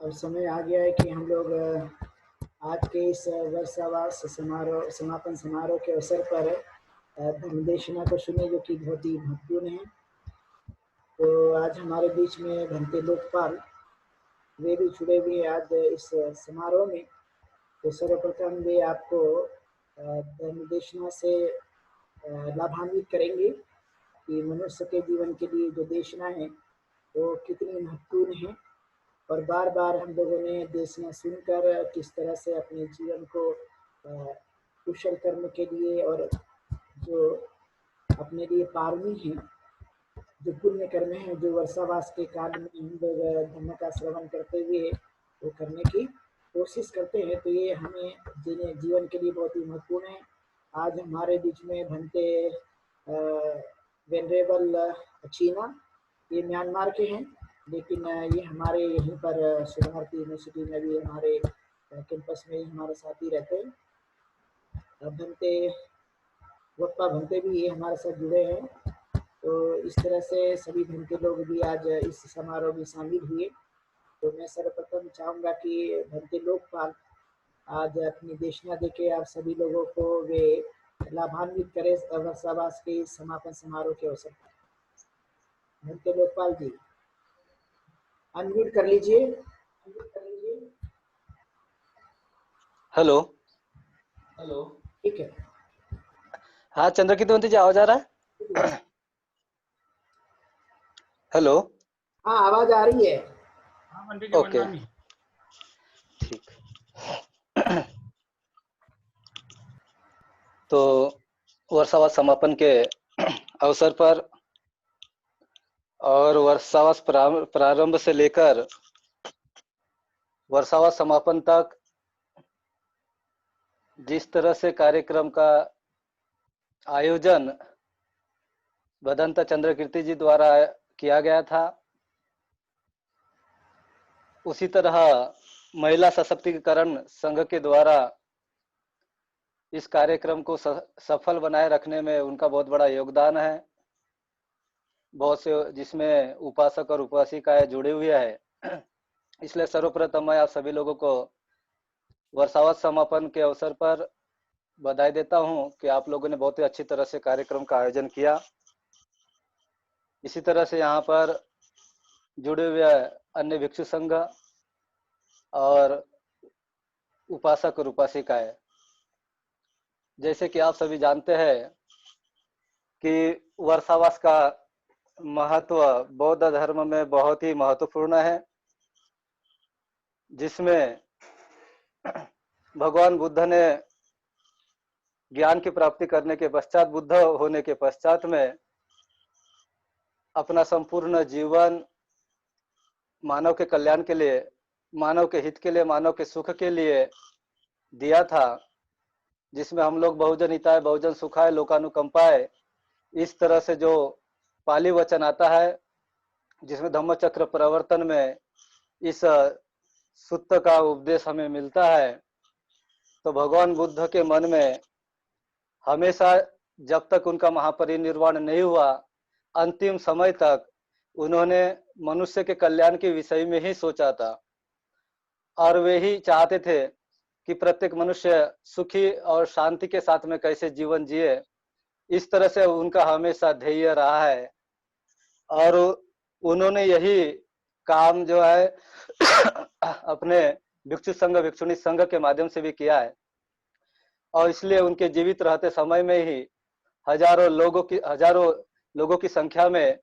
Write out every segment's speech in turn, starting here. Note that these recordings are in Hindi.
और समय आ गया है कि हम लोग आज के इस वर्षावास समापन समारोह के अवसर पर धर्मदेशना को सुने, जो कि बहुत ही महत्वपूर्ण है। तो आज हमारे बीच में भंते लोकपाल वे भी जुड़े हुए आज इस समारोह में। तो सर्वप्रथम वे आपको धर्मदेशना से लाभान्वित करेंगे कि मनुष्य के जीवन के लिए जो देशना है वो कितनी महत्वपूर्ण है, और बार बार हम लोगों ने देशना सुनकर किस तरह से अपने जीवन को कुशल कर्म के लिए और जो अपने लिए पारमी है, जो पुण्य कर्म है, जो वर्षावास के काल में हम लोग धर्म का श्रवण करते हुए वो करने की कोशिश करते हैं। तो ये हमें जीवन के लिए बहुत ही महत्वपूर्ण है। आज हमारे बीच में भंते वेनरेबल अचीना, ये म्यांमार के हैं, लेकिन ये हमारे यहीं पर सुधारती यूनिवर्सिटी में भी हमारे कैंपस में हमारे साथ ही रहते हैं। भंते वप्पा भंते भी ये हमारे साथ जुड़े हैं। तो इस तरह से सभी भंते लोग भी आज इस समारोह में शामिल हुए। तो मैं सर्वप्रथम चाहूँगा कि भंते लोकपाल आज अपनी देशना देके आप सभी लोगों को वे लाभान्वित करें वर्षावास के समापन समारोह के अवसर पर। भंते लोकपाल जी अनम्यूट कर लीजिए। हेलो। ठीक है। हाँ चंद्रकीर्ति जी, आवाज आ रहा है? हेलो। हाँ आवाज आ रही है। ओके ठीक। तो वर्षावास समापन के अवसर पर और वर्षावास प्रारंभ से लेकर वर्षावास समापन तक जिस तरह से कार्यक्रम का आयोजन भदंता चंद्रकीर्ति जी द्वारा किया गया था, उसी तरह महिला सशक्तिकरण संघ के द्वारा इस कार्यक्रम को सफल बनाए रखने में उनका बहुत बड़ा योगदान है। बहुत से जिसमें उपासक और उपासिकाएं जुड़े हुए हैं। इसलिए सर्वप्रथम मैं आप सभी लोगों को वर्षावास समापन के अवसर पर बधाई देता हूं कि आप लोगों ने बहुत ही अच्छी तरह से कार्यक्रम का आयोजन किया। इसी तरह से यहाँ पर जुड़े हुए अन्य भिक्षु संघ और उपासक और उपासिकाएं, जैसे कि आप सभी जानते हैं कि वर्षावास का महत्व बौद्ध धर्म में बहुत ही महत्वपूर्ण है, जिसमें भगवान बुद्ध ने ज्ञान की प्राप्ति करने के पश्चात, बुद्ध होने के पश्चात में अपना संपूर्ण जीवन मानव के कल्याण के लिए, मानव के हित के लिए, मानव के सुख के लिए दिया था, जिसमें हम लोग बहुजन हिताय बहुजन सुखाय लोकानुकंपाय, इस तरह से जो पाली वचन आता है, जिसमें धम्मचक्र प्रवर्तन में इस सूत्र का उपदेश हमें मिलता है। तो भगवान बुद्ध के मन में हमेशा, जब तक उनका महापरिनिर्वाण नहीं हुआ, अंतिम समय तक उन्होंने मनुष्य के कल्याण के विषय में ही सोचा था, और वे ही चाहते थे कि प्रत्येक मनुष्य सुखी और शांति के साथ में कैसे जीवन जिए। इस तरह से उनका हमेशा ध्येय रहा है, और उन्होंने यही काम जो है अपने भिक्षु संघ भिक्षुणी संघ के माध्यम से भी किया है। और इसलिए उनके जीवित रहते समय में ही हजारों लोगों की संख्या में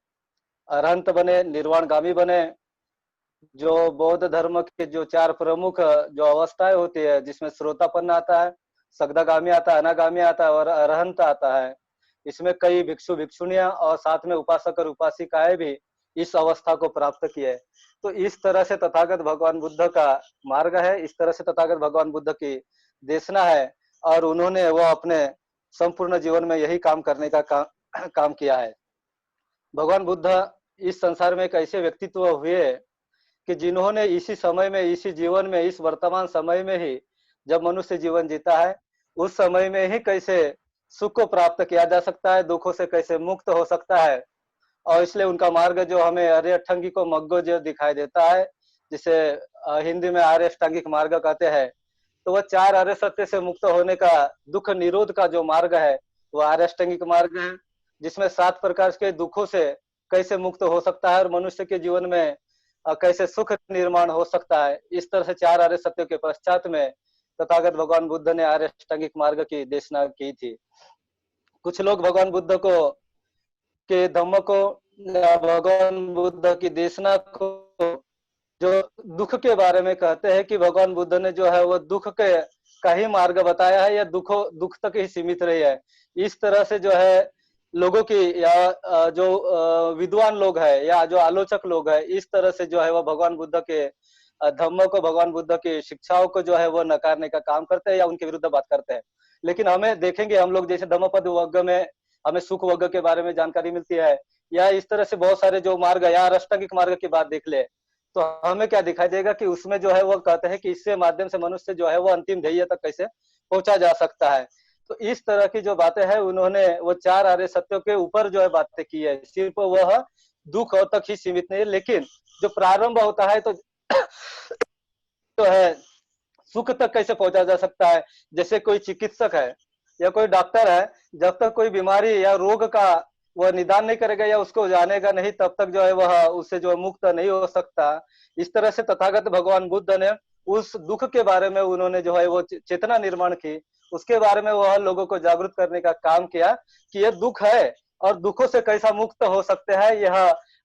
अरहंत बने, निर्वाणगामी बने। जो बौद्ध धर्म के जो 4 प्रमुख जो अवस्थाएं होती है, जिसमें श्रोतापन्न आता है, सगदागामी आता है, अनागामी आता है और अरहंत आता है, इसमें कई भिक्षु भिक्षुणियां और साथ में उपासक और उपासिकाएं भी इस अवस्था को प्राप्त किए। तो इस तरह से तथागत भगवान बुद्ध का मार्ग है, इस तरह से तथागत भगवान बुद्ध की देशना है, और उन्होंने वो अपने संपूर्ण जीवन में यही काम करने का काम किया है। भगवान बुद्ध इस संसार में एक ऐसे व्यक्तित्व हुए कि जिन्होंने इसी समय में, इसी जीवन में, इस वर्तमान समय में ही जब मनुष्य जीवन जीता है, उस समय में ही कैसे सुख को प्राप्त किया जा सकता है, दुखों से कैसे मुक्त हो सकता है। और इसलिए उनका मार्ग जो हमें अरे अठंगी को मग्गो जो दिखाई देता है, जिसे हिंदी में आर्य अष्टांगिक मार्ग कहते हैं। तो वह 4 आर्य सत्य से मुक्त होने का, दुख निरोध का जो मार्ग है वह आर्य अष्टांगिक मार्ग है, जिसमें 7 प्रकार के दुखों से कैसे मुक्त हो सकता है और मनुष्य के जीवन में कैसे सुख निर्माण हो सकता है। इस तरह से 4 आर्य सत्यों के पश्चात में तथागत भगवान बुद्ध ने आर्य अष्टांगिक मार्ग की देशना की थी। कुछ लोग भगवान बुद्ध को के धम्म को, भगवान बुद्ध की देशना को जो दुख के बारे में कहते हैं कि भगवान बुद्ध ने जो है वो दुख के का ही मार्ग बताया है या दुख तक ही सीमित रही है। इस तरह से जो है लोगों की या जो विद्वान लोग है या जो आलोचक लोग है, इस तरह से जो है वो भगवान बुद्ध के धम्म को, भगवान बुद्ध की शिक्षाओं को जो है वो नकारने का काम करते हैं या उनके विरुद्ध बात करते हैं। लेकिन हमें देखेंगे, हम लोग जैसे धम्मपद वर्ग में हमें सुख वर्ग के बारे में जानकारी मिलती है, या इस तरह से बहुत सारे जो मार्ग है या अष्टांगिक मार्ग की बात देख ले तो हमें क्या दिखाई देगा कि उसमें जो है वो कहते हैं कि इससे माध्यम से मनुष्य जो है वो अंतिम ध्येय तक कैसे पहुंचा जा सकता है। तो इस तरह की जो बातें हैं उन्होंने वो 4 आर्य सत्यों के ऊपर जो है बातें की है, सिर्फ वह दुख तक ही सीमित नहीं है, लेकिन जो प्रारंभ होता है तो जो है सुख तक कैसे पहुंचा जा सकता है। जैसे कोई चिकित्सक है या कोई डॉक्टर है, जब तक कोई बीमारी या रोग का वह निदान नहीं करेगा या उसको जानेगा नहीं, तब तक जो है वह उससे जो मुक्त नहीं हो सकता। इस तरह से तथागत भगवान बुद्ध ने उस दुख के बारे में उन्होंने जो है वो चेतना निर्माण की, उसके बारे में वह लोगों को जागरूक करने का काम किया कि यह दुख है और दुखों से कैसा मुक्त हो सकते हैं यह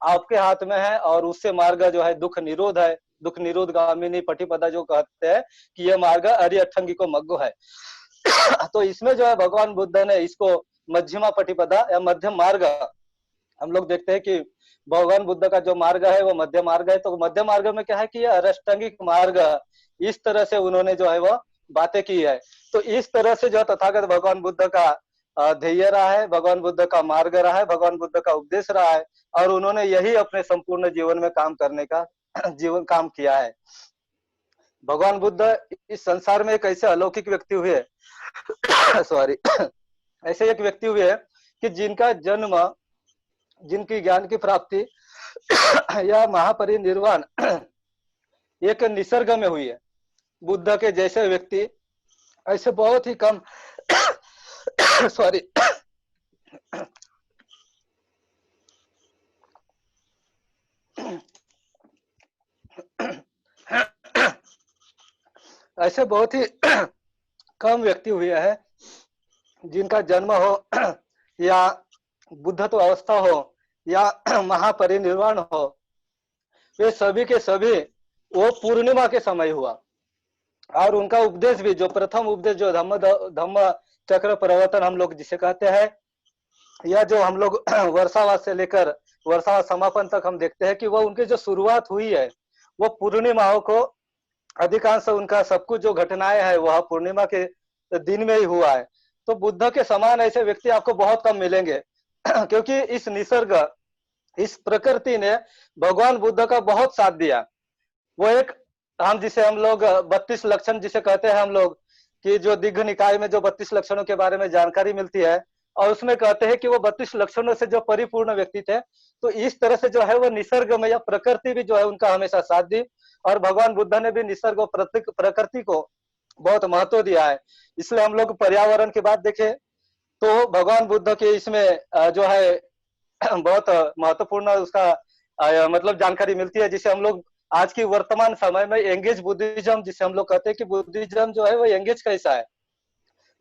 आपके हाथ में है। और उससे मार्ग जो है दुख निरोध है, दुख निरोध गामिनी पटिपदा जो कहते हैं कि यह मार्ग आर्य अष्टांगिको मग्गो है। तो इसमें जो है भगवान बुद्ध ने इसको मध्यमा पटिपदा या मध्यम मार्ग, हम लोग देखते हैं कि भगवान बुद्ध का जो मार्ग है वो मध्य मार्ग है। तो मध्य मार्ग में क्या है कि यह अष्टांगिक मार्ग, इस तरह से उन्होंने जो है वो बातें की है। तो इस तरह से जो तथागत भगवान बुद्ध का ध्येय रहा है, भगवान बुद्ध का मार्ग रहा है, भगवान बुद्ध का उपदेश रहा है, और उन्होंने यही अपने संपूर्ण जीवन में काम करने का काम किया है। भगवान बुद्ध इस संसार में एक ऐसे अलौकिक व्यक्ति हुए सॉरी ऐसे एक व्यक्ति हुए कि जिनका जन्म, जिनकी ज्ञान की प्राप्ति या महापरिनिर्वाण एक निसर्ग में हुई है। बुद्ध के जैसे व्यक्ति ऐसे बहुत ही कम सॉरी ऐसे बहुत ही कम व्यक्ति हुए हैं जिनका जन्म हो या बुद्धत्व अवस्था हो या महापरिनिर्वाण हो, वे सभी के सभी वो पूर्णिमा के समय हुआ। और उनका उपदेश भी, जो प्रथम उपदेश जो धम्म चक्र प्रवर्तन हम लोग जिसे कहते हैं, या जो हम लोग वर्षावास से लेकर वर्षावास समापन तक हम देखते हैं कि वो उनकी जो शुरुआत हुई है वो पूर्णिमाओं को, अधिकांश उनका सब कुछ जो घटनाएं हैं वह पूर्णिमा के दिन में ही हुआ है। तो बुद्ध के समान ऐसे व्यक्ति आपको बहुत कम मिलेंगे क्योंकि इस निसर्ग, इस प्रकृति ने भगवान बुद्ध का बहुत साथ दिया। वो एक, हम लोग 32 लक्षण जिसे कहते हैं हम लोग, कि जो दिग्घ निकाय में जो 32 लक्षणों के बारे में जानकारी मिलती है और उसमें कहते हैं कि वो 32 लक्षणों से जो परिपूर्ण व्यक्ति थे। तो इस तरह से जो है वो निसर्ग में या प्रकृति भी जो है उनका हमेशा साथ दी, और भगवान बुद्ध ने भी निसर्ग और प्रकृति को बहुत महत्व दिया है। इसलिए हम लोग पर्यावरण की बात देखें तो भगवान बुद्ध के इसमें जो है बहुत महत्वपूर्ण उसका मतलब जानकारी मिलती है, जिसे हम लोग आज की वर्तमान समय में एंगेज बुद्धिज्म जिसे हम लोग कहते हैं कि बुद्धिज्म जो है वो एंगेज कैसा है,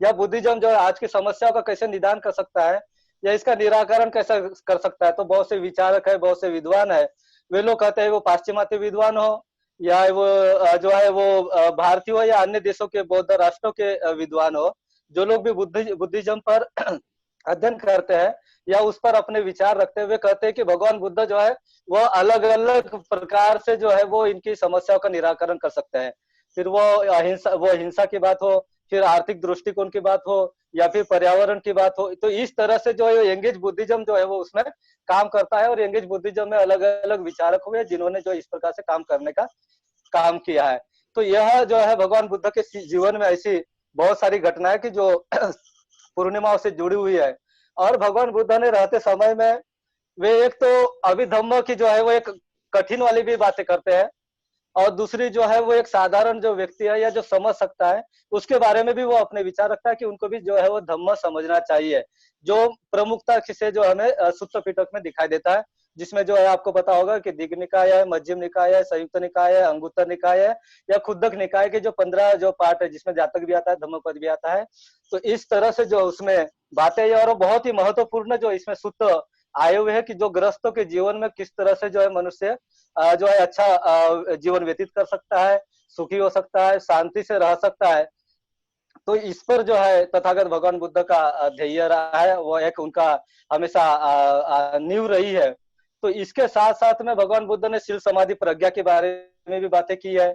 या बुद्धिज्म जो है आज की समस्याओं का कैसे निदान कर सकता है या इसका निराकरण कैसे कर सकता है। तो बहुत से विचारक है, बहुत से विद्वान है, वे लोग कहते हैं वो पाश्चिमात्य विद्वान हो या वो जो है वो भारतीय हो या अन्य देशों के बौद्ध राष्ट्रों के विद्वान हो, जो लोग भी बुद्धिज्म पर अध्ययन करते हैं या उस पर अपने विचार रखते हुए कहते हैं कि भगवान बुद्ध जो है वो अलग अलग प्रकार से जो है वो इनकी समस्याओं का निराकरण कर सकते हैं। फिर वो हिंसा की बात हो, फिर आर्थिक दृष्टिकोण की बात हो, या फिर पर्यावरण की बात हो। तो इस तरह से जो है एंगेज बुद्धिज्म जो है वो उसमें काम करता है, और एंगेज बुद्धिज्म में अलग अलग विचारक हुए जिन्होंने जो इस प्रकार से काम करने का काम किया है। तो यह जो है भगवान बुद्ध के जीवन में ऐसी बहुत सारी घटनाएं की जो पूर्णिमाओं से जुड़ी हुई है। और भगवान बुद्ध ने रहते समय में वे एक तो अभिधम्म की जो है वो एक कठिन वाली भी बातें करते हैं, और दूसरी जो है वो एक साधारण जो व्यक्ति है या जो समझ सकता है उसके बारे में भी वो अपने विचार रखता है कि उनको भी जो है वो धम्म समझना चाहिए, जो प्रमुखता से जो हमें सुत्त पिटक में दिखाई देता है, जिसमें जो है आपको पता होगा कि दिग् निकाय है, मध्यम निकाय है, संयुक्त निकाय है, अंगुत्तर निकाय है या खुद्दक निकाय के जो 15 जो पार्ट है जिसमें जातक भी आता है, धम्मपद भी आता है। तो इस तरह से जो उसमें बातें है और बहुत ही महत्वपूर्ण जो इसमें सूत्र आए हुए हैं कि जो ग्रस्तों के जीवन में किस तरह से जो है मनुष्य जो है अच्छा जीवन व्यतीत कर सकता है, सुखी हो सकता है, शांति से रह सकता है। तो इस पर जो है तथागत भगवान बुद्ध का ध्येय रहा है, वो एक उनका हमेशा नींव रही है। तो इसके साथ साथ में भगवान बुद्ध ने शील समाधि प्रज्ञा के बारे में भी बातें की है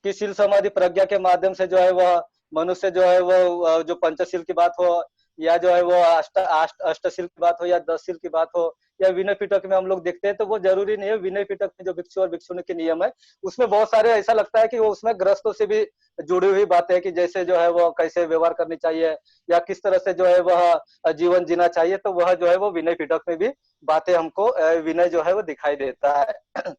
कि शील समाधि प्रज्ञा के माध्यम से जो है वह मनुष्य जो है वो जो पंचशील की बात हो या जो है वो अष्टशील की बात हो या 10 शील की बात हो या विनय पिटक में हम लोग देखते हैं, तो वो जरूरी नहीं है। विनय पिटक में जो भिक्षु और भिक्षुणी के नियम है उसमें बहुत सारे ऐसा लगता है कि वो उसमें ग्रस्तों से भी जुड़ी हुई बातें है कि जैसे जो है वो कैसे व्यवहार करनी चाहिए या किस तरह से जो है वह जीवन जीना चाहिए, तो वह जो है वो विनय पिटक में भी बातें हमको विनय जो है वो दिखाई देता है।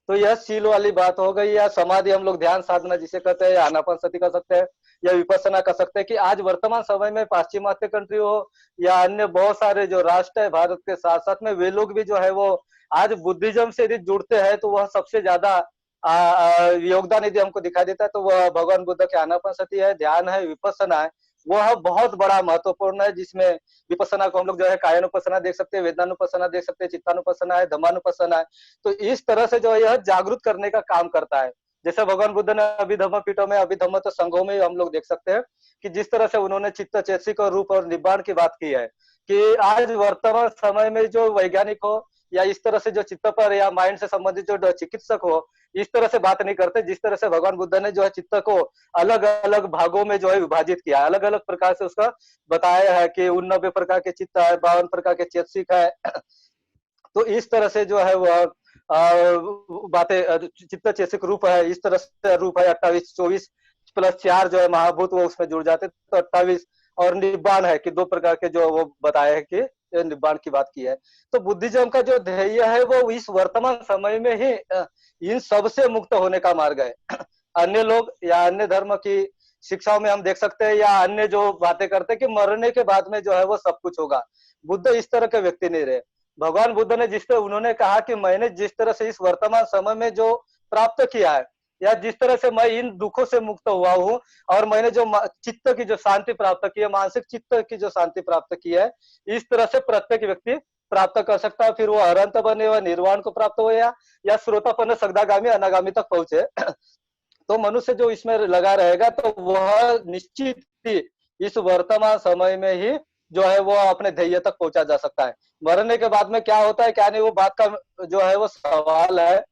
तो यह शील वाली बात हो गई। या समाधि हम लोग ध्यान साधना जिसे कहते हैं, आनापानसति कर सकते हैं या विपස්සना कर सकते हैं कि आज वर्तमान समय में पाश्चिमात्य कंट्री हो या अन्य बहुत सारे जो राष्ट्र है भारत के साथ साथ में, वे लोग भी जो है वो आज बुद्धिज्म से यदि जुड़ते हैं तो वह सबसे ज्यादा योगदान यदि हमको दिखाई देता है तो वह भगवान बुद्ध के आनापानसति है, ध्यान है, विपස්සना है। वह बहुत बड़ा महत्वपूर्ण है, जिसमें विपස්සना को हम लोग जो है कायानुपස්සना देख सकते हैं, वेदनानुपස්සना देख सकते हैं, चित्तानुपස්සना है, धम्मानुपස්සना है। तो इस तरह से जो है यह जागरूक करने का काम करता है। जैसे भगवान बुद्ध ने अभिधम्म पीठों में, अभिधम्म तो संघों में हम लोग देख सकते हैं कि जिस तरह से उन्होंने चित्त चैतसिक और रूप और निब्बाण की बात की है कि आज वर्तमान समय में जो वैज्ञानिक हो या इस तरह से जो चित्त पर या माइंड से संबंधित जो चिकित्सक हो इस तरह से बात नहीं करते, जिस तरह से भगवान बुद्ध ने जो है चित्त को अलग अलग भागों में जो है विभाजित किया, अलग अलग प्रकार से उसका बताया है कि 89 प्रकार के चित्त है, 52 प्रकार के चैतसिक है। तो इस तरह से जो है वह बातें चित्त चैतसिक रूप है, इस तरह से रूप है 28, 24 प्लस 4 जो है महाभूत वो उसमें जुड़ जाते, तो 28 और निब्बाण है कि 2 प्रकार के जो वो बताए हैं कि निब्बाण की बात की है। तो बुद्धिज्म का जो ध्येय है वो इस वर्तमान समय में ही इन सबसे मुक्त होने का मार्ग है। अन्य लोग या अन्य धर्म की शिक्षाओं में हम देख सकते हैं या अन्य जो बातें करते हैं कि मरने के बाद में जो है वो सब कुछ होगा। बुद्ध इस तरह के व्यक्ति नहीं रहे। भगवान बुद्ध ने जिस तरह उन्होंने कहा कि मैंने जिस तरह से इस वर्तमान समय में जो प्राप्त किया है या जिस तरह से मैं इन दुखों से मुक्त हुआ हूँ और मैंने जो चित्त की जो शांति प्राप्त की है, मानसिक चित्त की जो शांति प्राप्त की है, इस तरह से प्रत्येक व्यक्ति प्राप्त कर सकता है। फिर वो अनंत बने व निर्वाण को प्राप्त हो या श्रोतापन्न सगदागामी अनागामी तक पहुंचे। तो मनुष्य जो इसमें लगा रहेगा तो वह निश्चित ही इस वर्तमान समय में ही जो है वो अपने ध्येय तक पहुंचा जा सकता है। मरने के बाद में क्या होता है क्या नहीं वो बात का जो है वो सवाल है।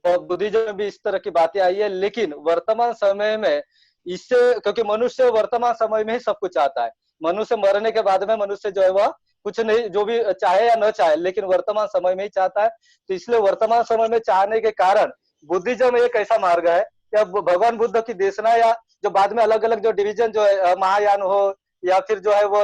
बुद्धिज्म में भी इस तरह की बातें आई है, लेकिन वर्तमान समय में इससे क्योंकि मनुष्य वर्तमान समय में ही सब कुछ चाहता है। मनुष्य मरने के बाद में मनुष्य जो है वह कुछ नहीं, जो भी चाहे या न चाहे, लेकिन वर्तमान समय में ही चाहता है। तो इसलिए वर्तमान समय में चाहने के कारण बुद्धिज्म एक ऐसा मार्ग है या भगवान बुद्ध की देशना या जो बाद में अलग अलग जो डिवीजन जो है महायान हो या फिर जो है वो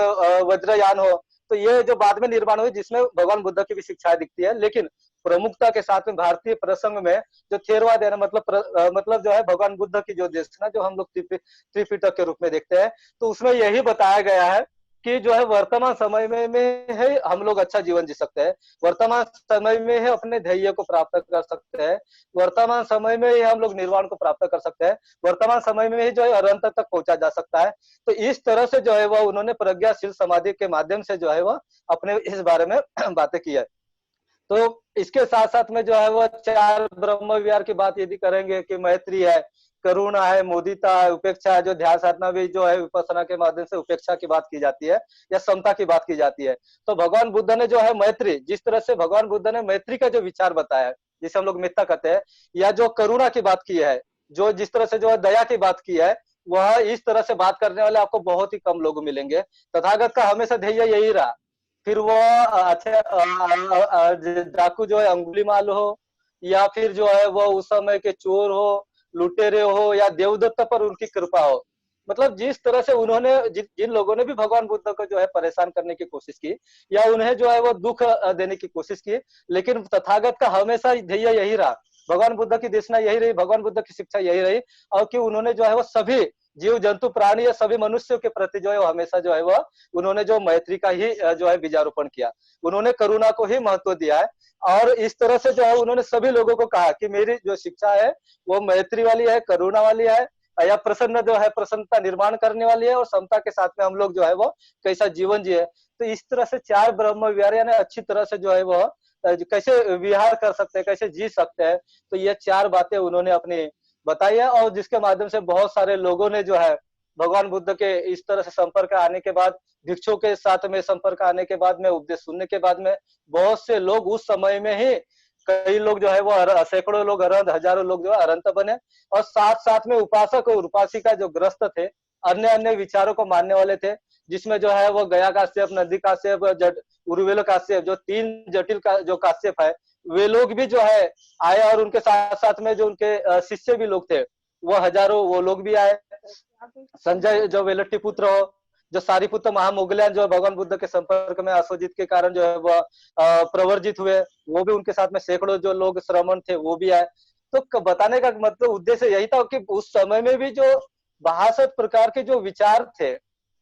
वज्रयान हो, तो ये जो बाद में निर्माण हुई जिसमें भगवान बुद्ध की भी शिक्षाएं दिखती है, लेकिन प्रमुखता के साथ में भारतीय प्रसंग में जो थेरवाद है मतलब जो है भगवान बुद्ध की जो देशना जो हम लोग त्रिपिटक के रूप में देखते हैं, तो उसमें यही बताया गया है कि जो है वर्तमान समय में है हम लोग अच्छा जीवन जी सकते हैं, वर्तमान समय में है अपने ध्येय को प्राप्त कर सकते हैं, वर्तमान समय में ही हम लोग निर्वाण को प्राप्त कर सकते हैं, वर्तमान समय में ही जो है अनंत तक पहुंचा जा सकता है। तो इस तरह से जो है वह उन्होंने प्रज्ञाशील समाधि के माध्यम से जो है वह अपने इस बारे में बातें की है। तो इसके साथ साथ में जो है वह 4 ब्रह्म विहार की बात यदि करेंगे कि मैत्री है, करुणा है, मुदिता है, उपेक्षा है, जो ध्यान साधना भी जो है विपස්සना के माध्यम से उपेक्षा की बात की जाती है या समता की बात की जाती है। तो भगवान बुद्ध ने जो है मैत्री, जिस तरह से भगवान बुद्ध ने मैत्री का जो विचार बताया है जिसे हम लोग मित्रता कहते हैं, या जो करुणा की बात की है, जो जिस तरह से जो है दया की बात की है, वह इस तरह से बात करने वाले आपको बहुत ही कम लोग मिलेंगे। तथागत का हमेशा ध्येय यही रहा। फिर वो अच्छा डाकू जो है अंगुलीमाल हो या फिर जो है वो उस समय के चोर हो, लुटेरे हो या देवदत्त पर उनकी कृपा हो, मतलब जिस तरह से उन्होंने जिन लोगों ने भी भगवान बुद्ध को जो है परेशान करने की कोशिश की या उन्हें जो है वो दुख देने की कोशिश की, लेकिन तथागत का हमेशा ध्येय यही रहा। भगवान बुद्ध की देशना यही रही, भगवान बुद्ध की शिक्षा यही रही, और कि उन्होंने जो है वो सभी जीव जंतु प्राणी या सभी मनुष्यों के प्रति जो है वो हमेशा जो है वह उन्होंने जो मैत्री का ही जो है बीजारोपण किया, उन्होंने करुणा को ही महत्व दिया है। और इस तरह से जो है उन्होंने सभी लोगों को कहा कि मेरी जो शिक्षा है वो मैत्री वाली है, करुणा वाली है, या प्रसन्न जो है प्रसन्नता निर्माण करने वाली है, और समता के साथ में हम लोग जो है वो कैसा जीवन जिए। तो इस तरह से चार ब्रह्म विहार यानी अच्छी तरह से जो है वो कैसे विहार कर सकते हैं, कैसे जी सकते हैं, तो ये चार बातें उन्होंने अपनी बताई है। और जिसके माध्यम से बहुत सारे लोगों ने जो है भगवान बुद्ध के इस तरह से संपर्क आने के बाद, भिक्षुओं के साथ में संपर्क आने के बाद में, उपदेश सुनने के बाद में, बहुत से लोग उस समय में ही, कई लोग जो है वो सैकड़ों लोग अरंत, हजारों लोग जो है अरंत बने। और साथ साथ में उपासक और उपासिका जो ग्रस्त थे, अन्य अन्य विचारों को मानने वाले थे, जिसमें जो है वो गया काश्यप, नंदी काश्यप, उर्वेल काश्यप, जो तीन जटिल का जो काश्यप है, वे लोग भी जो है आए, और उनके साथ साथ में जो उनके शिष्य भी लोग थे वो हजारों वो लोग भी आए। संजय जो वेलट्टी पुत्र हो, जो सारिपुत्र महामोगल्यान जो भगवान बुद्ध के संपर्क में अशोचित के कारण जो है वह प्रवर्जित हुए, वो भी उनके साथ में सैकड़ों जो लोग श्रमण थे वो भी आए। तो बताने का मतलब उद्देश्य यही था कि उस समय में भी जो 62 प्रकार के जो विचार थे,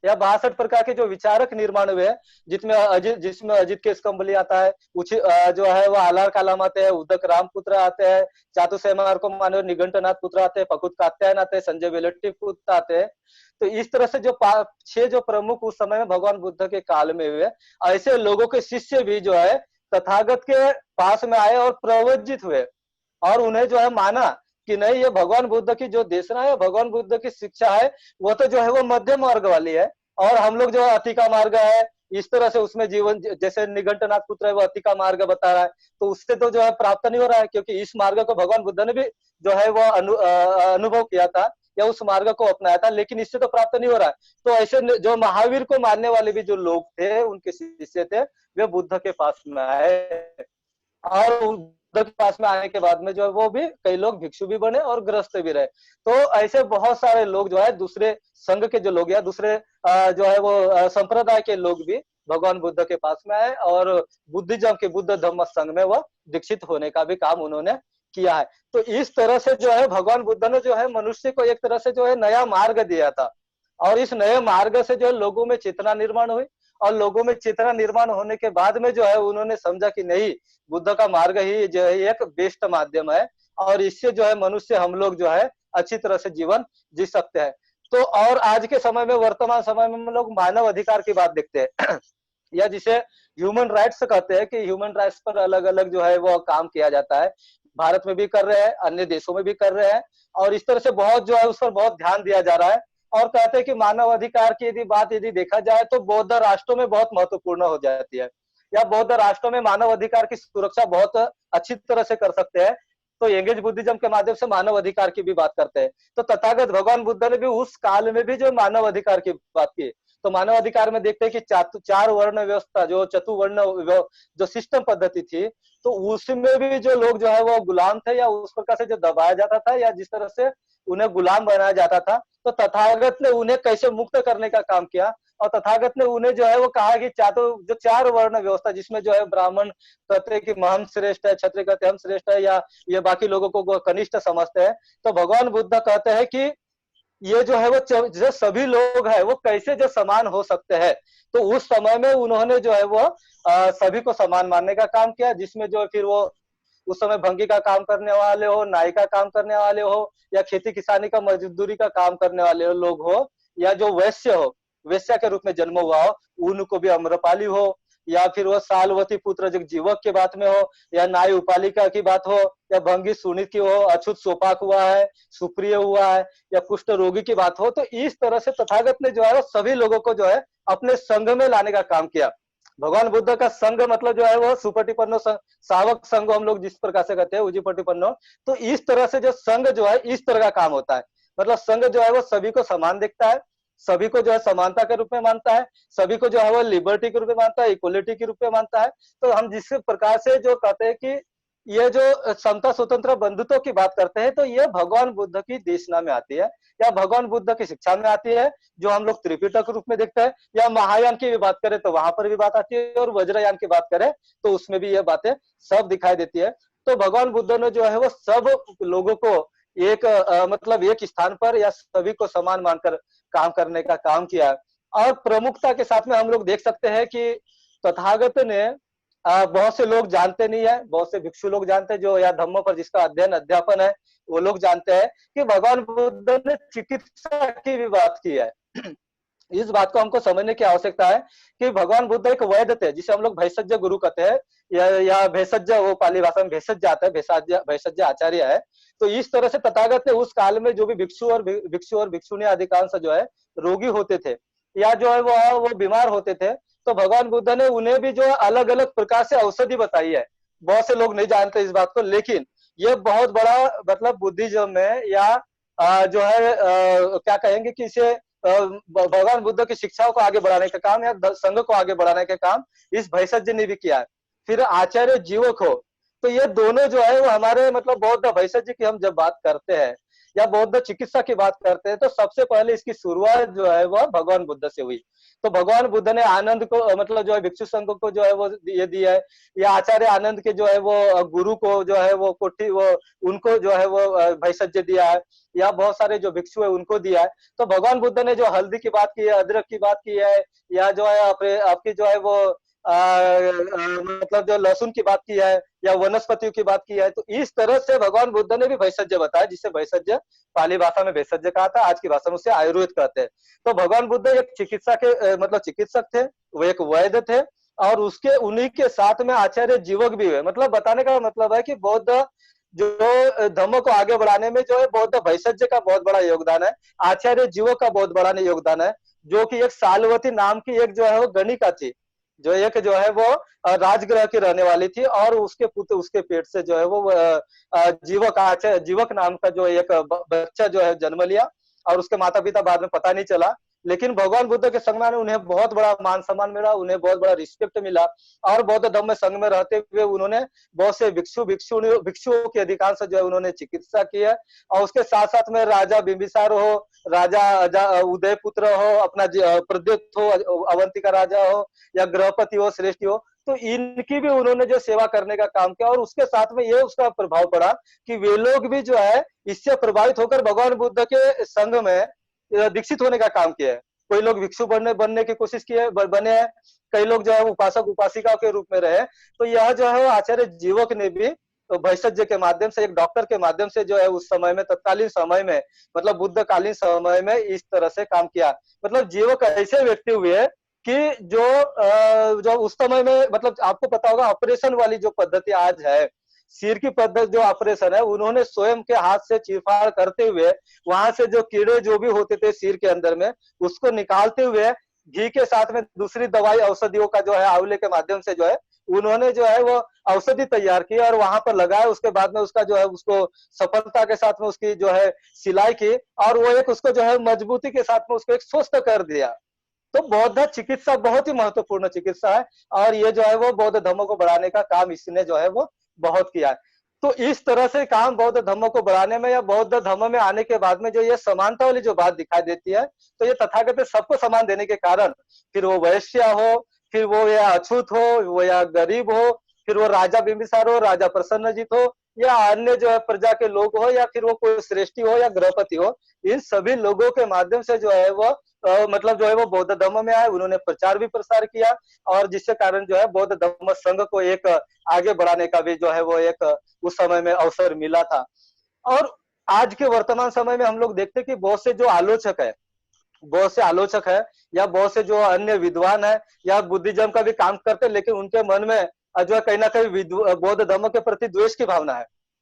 या 62 प्रकार के जो विचारक निर्माण हुए, जिसमें अजित के स्कंबली आता है, जो है वो आलार कालाम आते हैं, उदक रामपुत्र आते हैं, चातुसेमार को मानव निघंटनाथ पुत्र आते हैं, पकुत कात्यायन आते हैं, संजय वेलट्टी पुत्र आते हैं। तो इस तरह से जो 6 जो प्रमुख उस समय में भगवान बुद्ध के काल में हुए, ऐसे लोगों के शिष्य भी जो है तथागत के पास में आए और प्रवज्जित हुए, और उन्हें जो है माना कि नहीं, ये भगवान बुद्ध की जो देशना है, भगवान बुद्ध की शिक्षा है, वो तो जो है वो मध्य मार्ग वाली है, और हम लोग जो है अतिका मार्ग है, इस तरह से उसमें जीवन, जैसे निघंटनाथ पुत्र है वो अतिका मार्ग बता रहा है, तो उससे तो जो है प्राप्त नहीं हो रहा है, क्योंकि इस मार्ग को भगवान बुद्ध ने भी जो है वो अनुभव किया था, या उस मार्ग को अपनाया था, लेकिन इससे तो प्राप्त नहीं हो रहा है। तो ऐसे जो महावीर को मानने वाले भी जो लोग थे, उनके शिष्य थे, वे बुद्ध के पास में आए, और बुद्ध के पास में आने के बाद में जो है वो भी कई लोग भिक्षु भी बने और गृहस्थ भी रहे। तो ऐसे बहुत सारे लोग जो है दूसरे संघ के जो लोग या दूसरे जो है वो संप्रदाय के लोग भी भगवान बुद्ध के पास में आए, और बुद्धिज्म के बुद्ध धम्म संघ में वह दीक्षित होने का भी काम उन्होंने किया है। तो इस तरह से जो है भगवान बुद्ध ने जो है मनुष्य को एक तरह से जो है नया मार्ग दिया था, और इस नए मार्ग से जो है लोगों में चेतना निर्माण हुई, और लोगों में चेतना निर्माण होने के बाद में जो है उन्होंने समझा कि नहीं, बुद्ध का मार्ग ही जो है एक बेस्ट माध्यम है, और इससे जो है मनुष्य हम लोग जो है अच्छी तरह से जीवन जी सकते हैं। तो और आज के समय में, वर्तमान समय में हम लोग मानव अधिकार की बात देखते हैं या जिसे ह्यूमन राइट्स कहते हैं, कि ह्यूमन राइट्स पर अलग अलग जो है वो काम किया जाता है, भारत में भी कर रहे हैं, अन्य देशों में भी कर रहे हैं, और इस तरह से बहुत जो है उस पर बहुत ध्यान दिया जा रहा है। और कहते हैं कि मानव अधिकार की यदि देखा जाए तो बौद्ध राष्ट्रों में बहुत महत्वपूर्ण हो जाती है, या बौद्ध राष्ट्रों में मानव अधिकार की सुरक्षा बहुत अच्छी तरह से कर सकते हैं। तो एंगेज बुद्धिज्म के माध्यम से मानव अधिकार की भी बात करते हैं। तो तथागत भगवान बुद्ध ने भी उस काल में भी जो मानव अधिकार की बात की, तो मानव अधिकार में देखते हैं कि चार वर्ण व्यवस्था, जो चतुवर्ण जो सिस्टम पद्धति थी, तो उसमें भी जो लोग जो है वो गुलाम थे, या उस प्रकार से जो दबाया जाता था, या जिस तरह से उन्हें गुलाम बनाया जाता था, तो तथागत ने उन्हें कैसे मुक्त करने का काम किया। और तथागत ने उन्हें जो है वो कहा कि जो चार वर्ण व्यवस्था, जिसमें जो है ब्राह्मण कहते हैं कि महम श्रेष्ठ है, क्षत्रिय कहते हैं हम श्रेष्ठ है, या ये बाकी लोगों को कनिष्ठ समझते हैं, तो भगवान बुद्ध कहते हैं कि ये जो है वो जो सभी लोग हैं वो कैसे जो समान हो सकते हैं। तो उस समय में उन्होंने जो है वो सभी को समान मानने का काम किया, जिसमें जो फिर वो उस समय भंगी का काम करने वाले हो, नाई का काम करने वाले हो, या खेती किसानी का मजदूरी का काम करने वाले हो लोग हो, या जो वैश्य हो, वैश्या के रूप में जन्म हुआ हो, उनको भी अम्रपाली हो, या फिर वो सालवती पुत्र जो जीवक की बात में हो, या नाई उपालिका की बात हो, या भंगी सुनीत की हो, अछूत सोपाक हुआ है, सुप्रिय हुआ है, या कुष्ठ रोगी की बात हो। तो इस तरह से तथागत ने जो है वो सभी लोगों को जो है अपने संघ में लाने का काम किया। भगवान बुद्ध का संघ मतलब जो है वो सुपटिपन्नो सावक संघ हम लोग जिस प्रकार से कहते हैं, उजीपटिपन्नो। तो इस तरह से जो संघ जो है इस तरह का काम होता है, मतलब संघ जो है वो सभी को समान देखता है, सभी को जो है समानता के रूप में मानता है, सभी को जो है वो लिबर्टी के रूप में मानता है, इक्वलिटी के रूप में मानता है। तो हम जिस प्रकार से जो कहते हैं कि ये जो समता स्वतंत्र बंधुत्व की बात करते हैं, तो ये भगवान बुद्ध की देशना में आती है, या भगवान बुद्ध की शिक्षा में आती है, जो हम लोग त्रिपिटक के रूप में देखते हैं, या महायान की भी बात करें तो वहां पर भी बात आती है, और वज्रयान की बात करें तो उसमें भी ये बातें सब दिखाई देती है। तो भगवान बुद्ध ने जो है वो सब लोगों को एक मतलब एक स्थान पर या सभी को समान मानकर काम करने का काम किया। और प्रमुखता के साथ में हम लोग देख सकते हैं कि तथागत ने बहुत से लोग जानते नहीं है, बहुत से भिक्षु लोग जानते हैं जो या धम्मों पर जिसका अध्ययन अध्यापन है, वो लोग जानते हैं कि भगवान बुद्ध ने चिकित्सा की भी बात की है। इस बात को हमको समझने की आवश्यकता है कि भगवान बुद्ध एक वैद्य थे, जिसे हम लोग भेषज गुरु कहते हैं, या भेषज, वो पाली भाषा में भेषज आता है, भेषज आचार्य है। तो इस तरह से तथागत ने उस काल में जो भी भिक्षु और भिक्षुणी अधिकांश जो है रोगी होते थे या जो है वो बीमार होते थे, तो भगवान बुद्ध ने उन्हें भी जो है अलग अलग प्रकार से औषधि बताई है। बहुत से लोग नहीं जानते इस बात को, लेकिन ये बहुत बड़ा मतलब बुद्धिज्म में या जो है क्या कहेंगे कि इसे भगवान बुद्ध की शिक्षाओं को आगे बढ़ाने का काम या संघ को आगे बढ़ाने का काम इस भैषज ने भी किया है। फिर आचार्य जीवक हो, तो ये दोनों जो है वो हमारे मतलब बौद्ध भैषज की हम जब बात करते हैं या बौद्ध चिकित्सा की बात करते हैं, तो सबसे पहले इसकी शुरुआत जो है वह भगवान बुद्ध से हुई। तो भगवान बुद्ध ने आनंद को मतलब जो है भिक्षु संघ को जो है वो ये दिया है, या आचार्य आनंद के जो है वो गुरु को जो है वो कोठी वो उनको जो है वो भैषज दिया है, या बहुत सारे जो भिक्षु है उनको दिया है। तो भगवान बुद्ध ने जो हल्दी की बात की है, अदरक की बात की है, या जो है आपकी जो है वो मतलब जो लहसुन की बात की है या वनस्पतियों की बात की है, तो इस तरह से भगवान बुद्ध ने भी भैषज बताया, जिसे भैषज पाली भाषा में भेषज कहा था, आज की भाषा में उसे आयुर्वेद कहते हैं। तो भगवान बुद्ध एक चिकित्सा के मतलब चिकित्सक थे, वो एक वैद्य थे, और उसके उन्हीं के साथ में आचार्य जीवक भी हुए। मतलब बताने का मतलब है कि बौद्ध जो धर्म को आगे बढ़ाने में जो है बौद्ध भैषज का बहुत बड़ा योगदान है, आचार्य जीवक का बहुत बड़ा योगदान है, जो कि एक सालवती नाम की एक जो है वो गणिका थी, जो एक जो है वो राजगृह की रहने वाली थी, और उसके पुत्र उसके पेट से जो है वो जीवक नाम का जो एक बच्चा जो है जन्म लिया, और उसके माता पिता बाद में पता नहीं चला। लेकिन भगवान बुद्ध के संग में उन्हें बहुत बड़ा मान सम्मान मिला, उन्हें बहुत बड़ा रिस्पेक्ट मिला, और बौद्ध धर्म में संग में रहते हुए उन्होंने बहुत से भिक्षुओं की अधिकांश जो है उन्होंने चिकित्सा की है। और उसके साथ साथ में राजा बिंबिसार हो, राजा उदयपुत्र हो, अपना प्रद्योत हो, अवंतिका राजा हो, या गृहपति हो, श्रेष्ठी हो, तो इनकी भी उन्होंने जो सेवा करने का काम किया। और उसके साथ में ये उसका प्रभाव पड़ा कि वे लोग भी जो है इससे प्रभावित होकर भगवान बुद्ध के संघ में दीक्षित होने का काम किया है। कोई लोग भिक्षु बनने की कोशिश किए, बने हैं, कई लोग जो है उपासक उपासिका के रूप में रहे। तो यह जो है आचार्य जीवक ने भी भैषज के माध्यम से, एक डॉक्टर के माध्यम से जो है उस समय में, तत्कालीन समय में, मतलब बुद्ध कालीन समय में इस तरह से काम किया। मतलब जीवक ऐसे व्यक्ति हुए कि जो उस समय में, मतलब आपको पता होगा ऑपरेशन वाली जो पद्धति आज है, सिर की पद्धति जो ऑपरेशन है, उन्होंने स्वयं के हाथ से चीरफाड़ करते हुए वहां से जो कीड़े जो भी होते थे सिर के अंदर में, उसको निकालते हुए घी के साथ में दूसरी दवाई औषधियों का जो है आंवले के माध्यम से जो है उन्होंने जो है वो औषधि तैयार की और वहां पर लगाया। उसके बाद में उसका जो है उसको सफलता के साथ में उसकी जो है सिलाई की, और वो एक उसको जो है मजबूती के साथ में उसको एक स्वस्थ कर दिया। तो बौद्ध चिकित्सा बहुत ही महत्वपूर्ण चिकित्सा है, और ये जो है वो बौद्ध धर्म को बढ़ाने का काम इसने जो है वो बहुत किया है। तो इस तरह से काम बौद्ध धर्म को बढ़ाने में या बौद्ध धर्म में आने के बाद में जो ये समानता वाली जो बात दिखाई देती है, तो ये तथागत सबको समान देने के कारण, फिर वो वैश्य हो, फिर वो या अछूत हो, वो या गरीब हो, फिर वो राजा बिंबिसार हो, राजा प्रसन्नजीत हो, या अन्य जो है प्रजा के लोग हो, या फिर वो कोई श्रेष्ठी हो या गृहपति हो, इन सभी लोगों के माध्यम से जो है वो मतलब जो है वो बौद्ध धर्म में आए, उन्होंने प्रचार भी प्रसार किया, और जिसके कारण जो है बौद्ध धर्म संघ को एक आगे बढ़ाने का भी जो है वो एक उस समय में अवसर मिला था। और आज के वर्तमान समय में हम लोग देखते हैं कि बहुत से आलोचक है या बहुत से जो अन्य विद्वान है या बुद्धिज्म का भी काम करते हैं, लेकिन उनके मन में जो है कहीं ना कहीं बौद्ध धर्म के प्रति द्वेष की भावना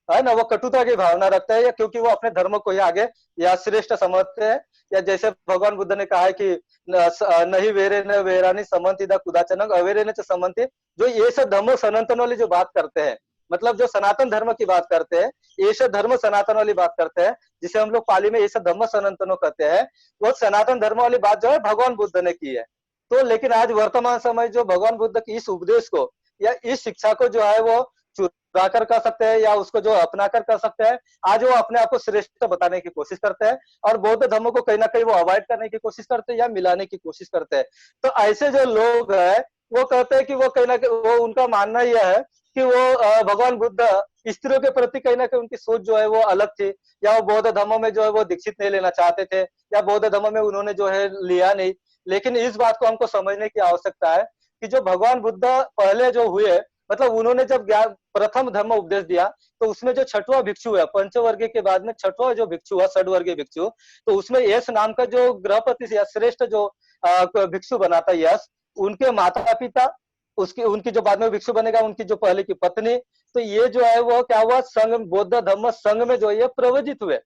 है ना, वो कटुता की भावना रखते हैं, या क्योंकि वो अपने धर्म को ही आगे या श्रेष्ठ समझते हैं। या जैसे भगवान बुद्ध ने कहा है कि नहीं वेरे न वेरानी समंति दा कुदाचनक अवेरे न च समंति, जो ये सब धर्म सनातन वाली जो बात करते हैं, मतलब जो सनातन धर्म की बात करते हैं, ये सब धर्म सनातन वाली बात करते हैं, जिसे हम लोग पाली में ये सब धर्म सनातनो कहते हैं, वो सनातन धर्म वाली बात जो है भगवान बुद्ध ने की है। तो लेकिन आज वर्तमान समय जो भगवान बुद्ध की इस उपदेश को या इस शिक्षा को जो है वो चुरा कर सकते हैं या उसको जो अपना कर सकते हैं, आज वो अपने आप को श्रेष्ठ बताने की कोशिश करते हैं, और बौद्ध धर्म को कहीं ना कहीं वो अवॉइड करने की कोशिश करते हैं या मिलाने की कोशिश करते हैं। तो ऐसे जो लोग हैं वो कहते हैं कि वो कहीं ना कहीं वो उनका मानना यह है कि वो भगवान बुद्ध स्त्रियों के प्रति कहीं ना कहीं उनकी सोच जो है वो अलग थी, या वो बौद्ध धर्मों में जो है वो दीक्षित नहीं लेना चाहते थे, या बौद्ध धर्म में उन्होंने जो है लिया नहीं। लेकिन इस बात को हमको समझने की आवश्यकता है कि जो भगवान बुद्ध पहले जो हुए, मतलब उन्होंने जब ज्ञान प्रथम धर्म उपदेश दिया, तो उसमें जो छठवां भिक्षु है, पंचवर्गीय के बाद में छठवां जो भिक्षु है, षड्वर्गीय भिक्षु, तो उसमें यश नाम का जो गृहपति या श्रेष्ठ जो भिक्षु बना था यश, उनके माता पिता, उसकी उनकी जो बाद में भिक्षु बनेगा उनकी जो पहले की पत्नी, तो ये जो है वो क्या हुआ, संघ बौद्ध धर्म संघ में जो ये प्रवजित हुए।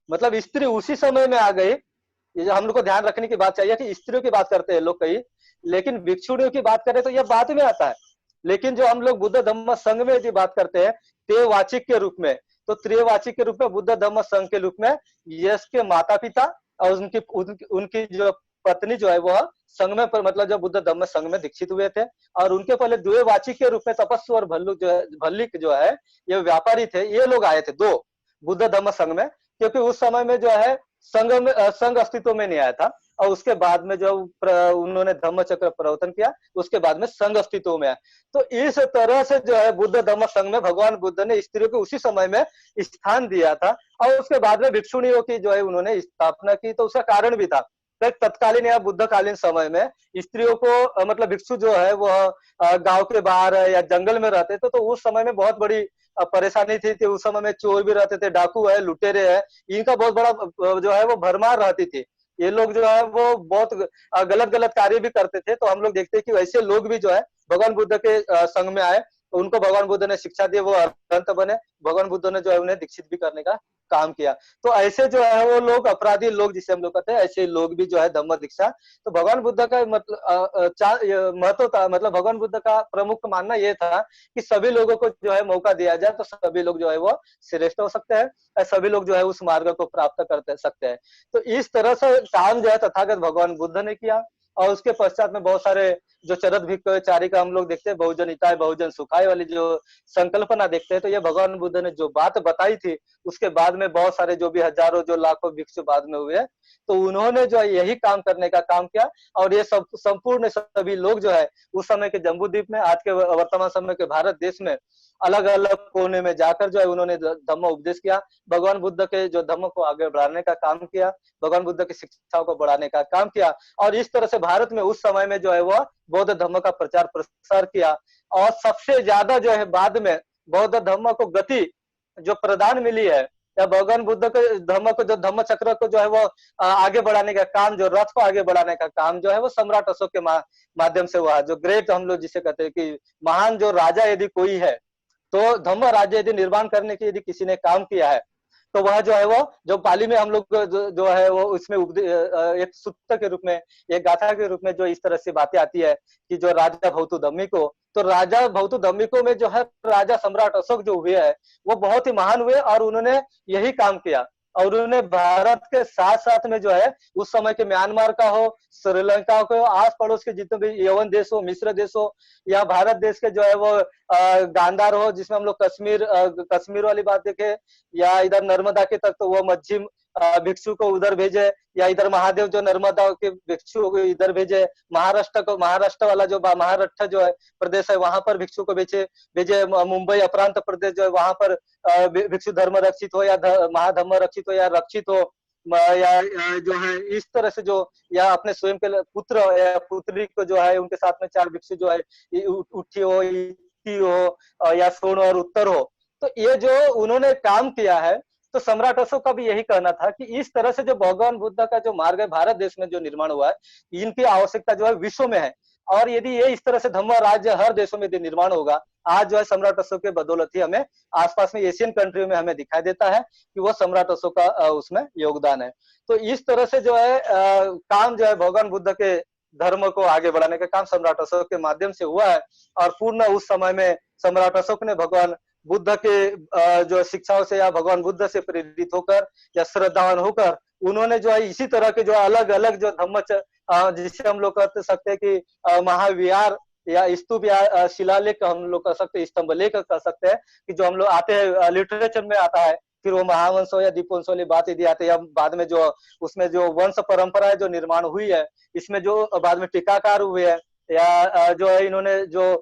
मतलब स्त्री उसी समय में आ गई। ये जो हम लोग को ध्यान रखने की बात चाहिए कि स्त्रियों की बात करते हैं लोग कई, लेकिन भिक्षुणियों की बात करें तो यह बाद में आता है। लेकिन जो हम लोग बुद्ध धम्म संघ में यदि बात करते हैं त्रिवाचिक के रूप में, तो त्रिवाचिक के रूप में बुद्ध धम्म संघ के रूप में यश के माता पिता और उनकी जो पत्नी जो है वह संघ में मतलब जो बुद्ध धम्म संघ में दीक्षित हुए थे। और उनके पहले द्विवाचिक के रूप में तपस्वी और भल्लिक जो है ये व्यापारी थे, ये लोग आए थे दो बुद्ध धम्म संघ में, क्योंकि उस समय में जो है संघ अस्तित्व में नहीं आया था। और उसके बाद में जो उन्होंने धम्म चक्र प्रवर्तन किया, उसके बाद में संघ अस्तित्व में आया। तो इस तरह से जो है बुद्ध धम्म संघ में भगवान बुद्ध ने स्त्रियों को उसी समय में स्थान दिया था। और उसके बाद में भिक्षुणियों की जो है उन्होंने स्थापना की। तो उसका कारण भी था, तत्कालीन या बुद्धकालीन समय में स्त्रियों को मतलब भिक्षु जो है वह गांव के बाहर या जंगल में रहते थे, तो उस समय में बहुत बड़ी परेशानी थी। उस समय में चोर भी रहते थे, डाकू है, लुटेरे है, इनका बहुत बड़ा जो है वो भरमार रहती थी। ये लोग जो है वो बहुत गलत गलत कार्य भी करते थे। तो हम लोग देखते हैं कि वैसे लोग भी जो है भगवान बुद्ध के संघ में आए, तो उनको भगवान बुद्ध ने शिक्षा दी, वो अरहंत बने। भगवान बुद्ध ने जो है उन्हें दीक्षित भी करने का काम किया। तो ऐसे जो है वो लोग अपराधी लोग जिसे हम लोग कहते हैं, ऐसे लोग भी जो है धम्म दीक्षा। तो भगवान बुद्ध का मतलब महत्व था, मतलब भगवान बुद्ध का प्रमुख मानना यह था कि सभी लोगों को जो है मौका दिया जाए तो सभी लोग जो है वो श्रेष्ठ हो सकते हैं, सभी लोग जो है उस मार्ग को प्राप्त कर सकते हैं। तो इस तरह से काम जो है तथागत भगवान बुद्ध ने किया। और उसके पश्चात में बहुत सारे जो चरत भिक्षुचारी का हम लोग देखते हैं, बहुजन हिताय बहुजन सुखाय वाली जो संकल्पना देखते हैं, तो ये भगवान बुद्ध ने जो बात बताई थी, उसके बाद में बहुत सारे जो भी हजारों जो लाखों भिक्षु बाद में हुए, तो उन्होंने जो है यही काम करने का काम किया। और ये सब संपूर्ण सभी लोग जो है उस समय के जम्बूद्वीप में, आज के वर्तमान समय के भारत देश में अलग अलग कोने में जाकर जो है उन्होंने धम्म उपदेश किया, भगवान बुद्ध के जो धम्म को आगे बढ़ाने का काम किया, भगवान बुद्ध की शिक्षाओं को बढ़ाने का काम किया। और इस तरह से भारत में उस समय में जो है वह बौद्ध धर्म का प्रचार प्रसार किया। और सबसे ज्यादा जो है बाद में बौद्ध धर्म को गति जो प्रदान मिली है, या भगवान बुद्ध के धर्म को जो धम्म चक्र को जो है वो आगे बढ़ाने का काम, जो रथ को आगे बढ़ाने का काम जो है वो सम्राट अशोक के माध्यम से हुआ। जो ग्रेट हम लोग जिसे कहते हैं कि महान जो राजा यदि कोई है, तो धम्म राज्य यदि निर्माण करने की यदि किसी ने काम किया है, तो वह जो है वो जो पाली में हम लोग जो है वो उसमें एक सूत्र के रूप में, एक गाथा के रूप में जो इस तरह से बातें आती है कि जो राजा भौतु धम्मिको, तो राजा भौतु धम्मिको में जो है राजा सम्राट अशोक जो हुए हैं वो बहुत ही महान हुए। और उन्होंने यही काम किया। और उन्होंने भारत के साथ साथ में जो है उस समय के म्यांमार का हो, श्रीलंका को, आस पड़ोस के जितने भी यवन देश हो, मिस्र देश हो, या भारत देश के जो है वो गांधार हो, जिसमें हम लोग कश्मीर वाली बात देखे, या इधर नर्मदा के तक तो वो मध्यम भिक्षु को उधर भेजे, या इधर महादेव जो नर्मदा के भिक्षु को इधर भेजे, महाराष्ट्र वाला जो महाराष्ट्र जो है प्रदेश है वहां पर भिक्षु को भेजे, मुंबई अपरांत प्रदेश जो है वहां पर भिक्षु धर्म रक्षित हो, या महाधर्म रक्षित हो, या रक्षित हो, या जो है इस तरह से जो, या अपने स्वयं के पुत्र या पुत्री को जो है उनके साथ में 4 भिक्षु जो है उठी हो, इति हो, या सोन और उत्तर हो। तो ये जो उन्होंने काम किया है, तो सम्राट अशोक का भी यही कहना था कि इस तरह से जो भगवान बुद्ध का जो मार्ग है भारत देश में जो निर्माण हुआ है, इनकी आवश्यकता जो है विश्व में है। और यदि ये इस तरह से धम्म राज्य हर देशों में निर्माण होगा, आज जो है सम्राट अशोक के बदौलत ही हमें आसपास में एशियन कंट्री में हमें दिखाई देता है कि वो सम्राट अशोक का उसमें योगदान है। तो इस तरह से जो है काम जो है भगवान बुद्ध के धर्म को आगे बढ़ाने का काम सम्राट अशोक के माध्यम से हुआ है। और पूर्ण उस समय में सम्राट अशोक ने भगवान बुद्ध के जो शिक्षाओं से या भगवान बुद्ध से प्रेरित होकर या श्रद्धावान होकर उन्होंने जो है इसी तरह के जो अलग अलग जो धम्म जिसे हम लोग कह सकते हैं कि महाविहार या स्तूप या शिलालेख हम लोग कह सकते हैं, स्तंभ लेख कह सकते हैं, कि जो हम लोग आते हैं लिटरेचर में आता है, फिर वो महावंश हो या दीपवंश वाली बात यदि आती है, या बाद में जो उसमें जो वंश परंपरा जो निर्माण हुई है, इसमें जो बाद में टीकाकार हुए हैं, या जो है इन्होंने जो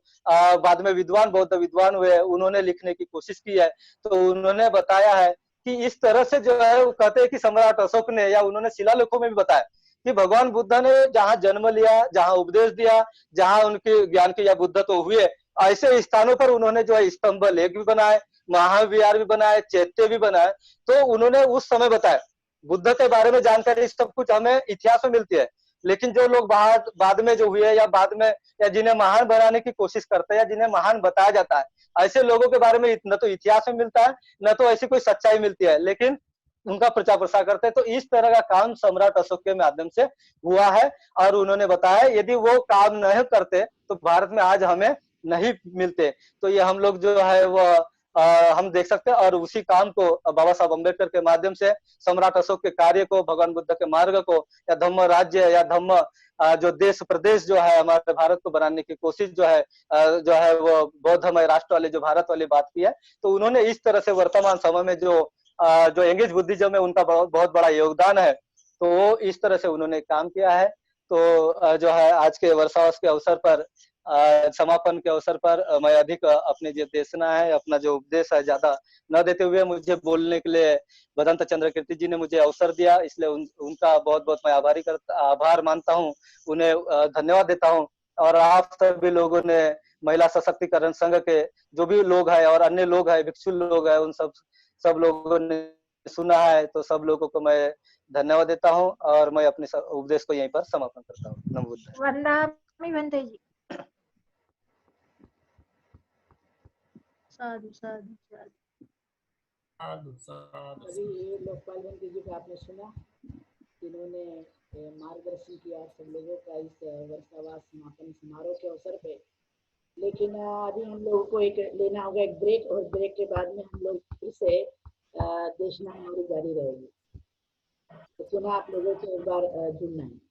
बाद में विद्वान बौद्ध विद्वान हुए उन्होंने लिखने की कोशिश की है। तो उन्होंने बताया है कि इस तरह से जो है वो कहते हैं कि सम्राट अशोक ने, या उन्होंने शिलालेखों में भी बताया कि भगवान बुद्ध ने जहाँ जन्म लिया, जहाँ उपदेश दिया, जहाँ उनके ज्ञान के या बुद्ध तो हुए, ऐसे स्थानों पर उन्होंने जो है स्तंभ लेख भी बनाए, महाविहार भी बनाए, चैत्य भी बनाए। तो उन्होंने उस समय बताया। बुद्ध के बारे में जानकारी सब कुछ हमें इतिहास में मिलती है, लेकिन जो लोग बाद में जो हुए या बाद में, या जिन्हें महान बनाने की कोशिश करते हैं, या जिन्हें महान बताया जाता है, ऐसे लोगों के बारे में न तो इतिहास में मिलता है, न तो ऐसी कोई सच्चाई मिलती है, लेकिन उनका प्रचार प्रसार करते हैं। तो इस तरह का काम सम्राट अशोक के माध्यम से हुआ है। और उन्होंने बताया यदि वो काम नहीं करते तो भारत में आज हमें नहीं मिलते। तो ये हम लोग जो है वो हम देख सकते हैं। और उसी काम को बाबा साहब अम्बेडकर के माध्यम से, सम्राट अशोक के कार्य को, भगवान बुद्ध के मार्ग को, या धम्म राज्य या धम्म जो देश प्रदेश जो है हमारे भारत को बनाने की कोशिश जो है वो बौद्धमय राष्ट्र वाली जो भारत वाली बात की है। तो उन्होंने इस तरह से वर्तमान समय में जो एंगेज बुद्धिज्म में उनका बहुत बड़ा योगदान है, तो वो इस तरह से उन्होंने काम किया है। तो जो है आज के वर्षावस के अवसर पर, समापन के अवसर पर मैं अधिक अपने जो देशना है, अपना जो उपदेश है ज्यादा न देते हुए मुझे बोलने के लिए भदंत चंद्र कीर्ति जी ने मुझे अवसर दिया, इसलिए उनका बहुत बहुत मैं आभार मानता हूँ, उन्हें धन्यवाद देता हूँ। और आप सभी लोगों ने, महिला सशक्तिकरण संघ के जो भी लोग हैं और अन्य लोग हैं, भिक्षु लोग हैं, उन सब लोगों ने सुना है, तो सब लोगों को मैं धन्यवाद देता हूँ और मैं अपने उपदेश को यहीं पर समापन करता हूँ। नमो बुद्धाय। वंदनामि भंते जी। साधु साधु साधु। अभी ये लोकपाल बंटी जी का आपने सुना, इन्होंने मार्गदर्शन किया सब लोगों का इस वर्षावास समापन समारोह के अवसर पे। लेकिन अभी हम लोगों को एक लेना होगा एक ब्रेक, और ब्रेक के बाद में हम लोग फिर से देशना हमारी जारी रहेगी। तो पुनः आप लोगों को एक बार जुड़ना है।